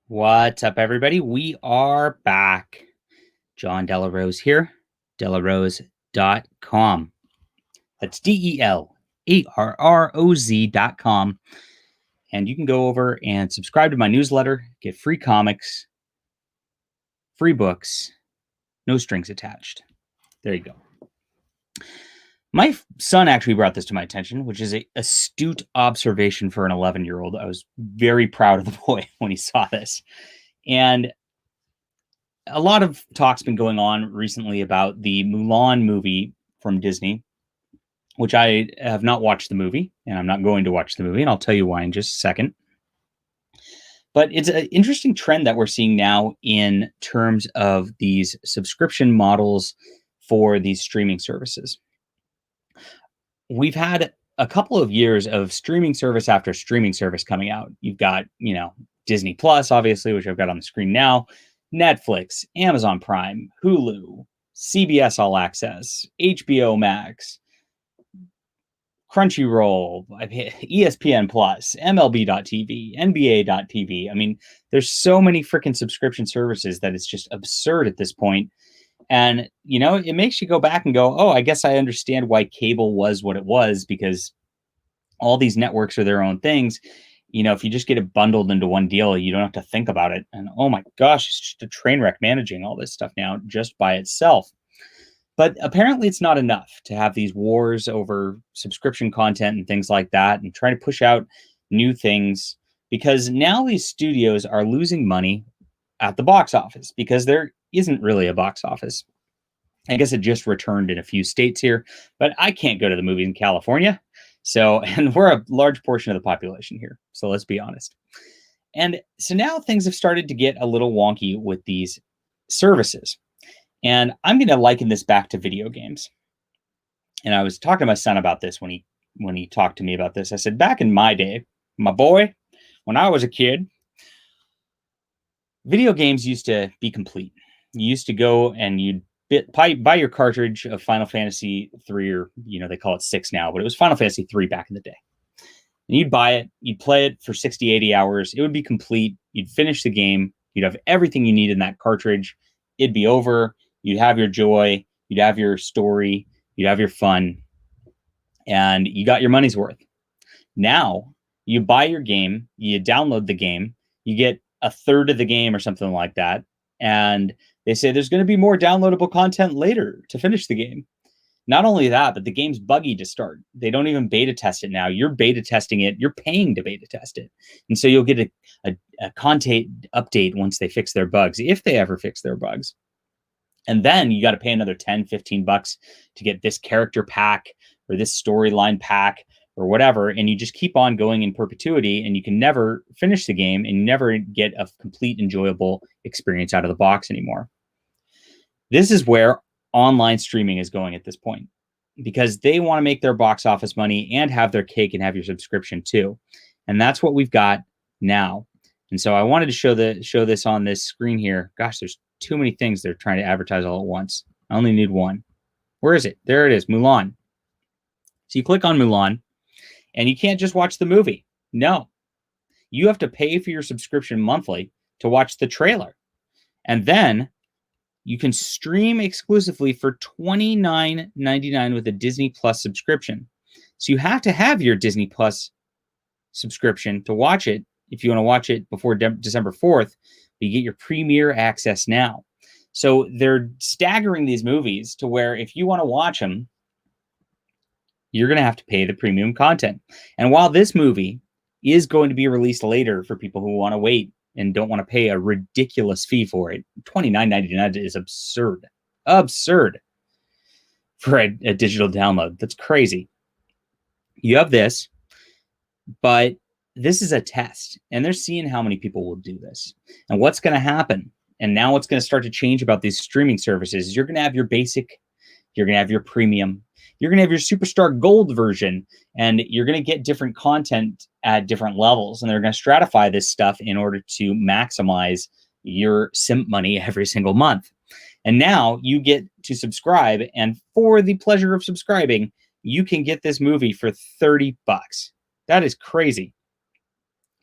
What's up, everybody? We are back. John Delarose here, delarose.com. That's DELARROZ.com. And you can go over and subscribe to my newsletter, get free comics, free books, no strings attached. There you go. My son actually brought this to my attention, which is an astute observation for an 11-year-old. I was very proud of the boy when he saw this. And a lot of talk's been going on recently about the Mulan movie from Disney, which I have not watched the movie, and I'm not going to watch the movie, and I'll tell you why in just a second. But it's an interesting trend that we're seeing now in terms of these subscription models for these streaming services. We've had a couple of years of streaming service after streaming service coming out. You've got, Disney Plus, obviously, which I've got on the screen now, Netflix, Amazon Prime, Hulu, CBS All Access, HBO Max, Crunchyroll, ESPN Plus, MLB.TV, NBA.TV. I mean, there's so many freaking subscription services that it's just absurd at this point. And, it makes you go back and go, oh, I guess I understand why cable was what it was, because all these networks are their own things. If you just get it bundled into one deal, you don't have to think about it. And oh my gosh, it's just a train wreck managing all this stuff now just by itself. But apparently it's not enough to have these wars over subscription content and things like that and try to push out new things, because now these studios are losing money at the box office because there isn't really a box office. I guess it just returned in a few states here, but I can't go to the movies in California. So, and we're a large portion of the population here. So let's be honest. And so now things have started to get a little wonky with these services. And I'm going to liken this back to video games. And I was talking to my son about this when he talked to me about this. I said, back in my day, my boy, when I was a kid, video games used to be complete. You used to go and you'd buy your cartridge of Final Fantasy 3, or they call it 6 now, but it was Final Fantasy 3 back in the day. And you'd buy it, you'd play it for 60, 80 hours. It would be complete. You'd finish the game. You'd have everything you need in that cartridge. It'd be over. You'd have your joy. You'd have your story. You'd have your fun. And you got your money's worth. Now, you buy your game. You download the game. You get a third of the game or something like that. And they say there's going to be more downloadable content later to finish the game. Not only that, but the game's buggy to start. They don't even beta test it now. You're beta testing it. You're paying to beta test it. And so you'll get a content update once they fix their bugs, if they ever fix their bugs. And then you got to pay another 10, 15 bucks to get this character pack or this storyline pack or whatever. And you just keep on going in perpetuity, and you can never finish the game and never get a complete enjoyable experience out of the box anymore. This is where online streaming is going at this point, because they want to make their box office money and have their cake and have your subscription too. And that's what we've got now. And so I wanted to show this on this screen here. Gosh, there's too many things they're trying to advertise all at once. I only need one. Where is it? There it is, Mulan. So you click on Mulan, and you can't just watch the movie. No. You have to pay for your subscription monthly to watch the trailer. And then you can stream exclusively for $29.99 with a Disney Plus subscription. So you have to have your Disney Plus subscription to watch it if you want to watch it before December 4th. You get your premiere access now. So they're staggering these movies to where if you want to watch them, you're going to have to pay the premium content. And while this movie is going to be released later for people who want to wait and don't want to pay a ridiculous fee for it, $29.99 is absurd. Absurd for a digital download. That's crazy. You have this, but this is a test, and they're seeing how many people will do this. And what's going to happen, and now what's going to start to change about these streaming services, is you're going to have your basic, you're going to have your premium, you're going to have your superstar gold version, and you're going to get different content at different levels. And they're going to stratify this stuff in order to maximize your simp money every single month. And now you get to subscribe, and for the pleasure of subscribing, you can get this movie for 30 bucks. That is crazy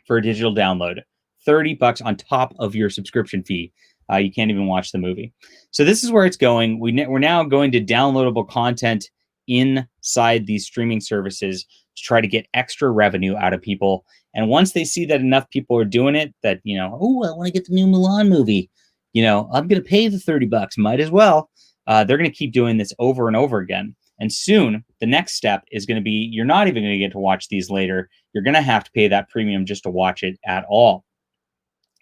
for a digital download. $30 on top of your subscription fee. You can't even watch the movie. So this is where it's going. We're now going to downloadable content inside these streaming services to try to get extra revenue out of people. And once they see that enough people are doing it, that, oh, I want to get the new Mulan movie, I'm going to pay the $30, might as well. They're going to keep doing this over and over again. And soon, the next step is going to be, you're not even going to get to watch these later. You're going to have to pay that premium just to watch it at all.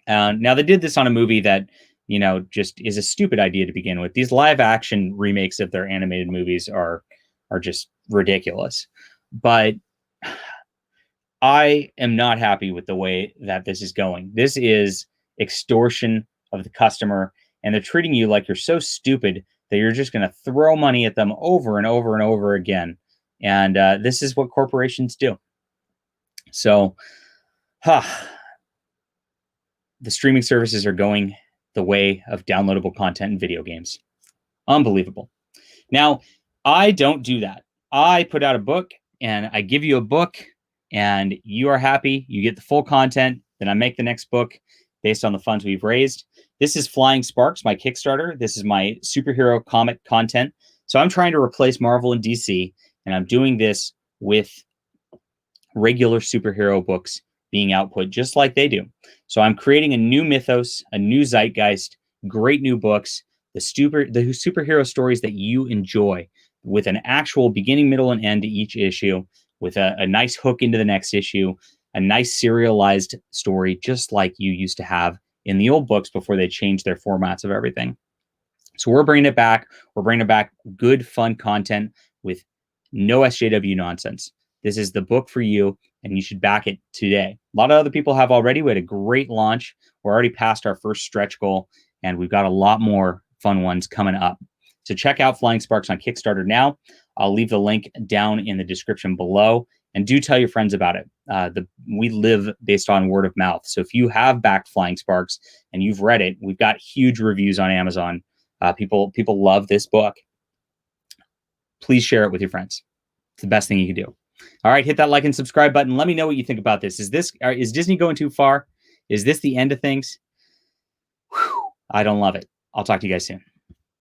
Now, they did this on a movie that, just is a stupid idea to begin with. These live action remakes of their animated movies are just ridiculous. But I am not happy with the way that this is going. This is extortion of the customer, and they're treating you like you're so stupid that you're just going to throw money at them over and over and over again. And this is what corporations do. So, the streaming services are going the way of downloadable content and video games. Unbelievable. Now, I don't do that. I put out a book, and I give you a book, and you are happy. You get the full content. Then I make the next book based on the funds we've raised. This is Flying Sparks, my Kickstarter. This is my superhero comic content. So I'm trying to replace Marvel and DC, and I'm doing this with regular superhero books being output just like they do. So I'm creating a new mythos, a new zeitgeist, great new books, the superhero stories that you enjoy, with an actual beginning, middle, and end to each issue, with a nice hook into the next issue, a nice serialized story, just like you used to have in the old books before they changed their formats of everything. So we're bringing it back. We're bringing back good, fun content with no SJW nonsense. This is the book for you, and you should back it today. A lot of other people have already. We had a great launch. We're already past our first stretch goal, and we've got a lot more fun ones coming up. So check out Flying Sparks on Kickstarter now. I'll leave the link down in the description below, and do tell your friends about it. We live based on word of mouth. So if you have backed Flying Sparks and you've read it, we've got huge reviews on Amazon. People love this book. Please share it with your friends. It's the best thing you can do. All right, hit that like and subscribe button. Let me know what you think about this. Is Disney going too far? Is this the end of things? Whew, I don't love it. I'll talk to you guys soon.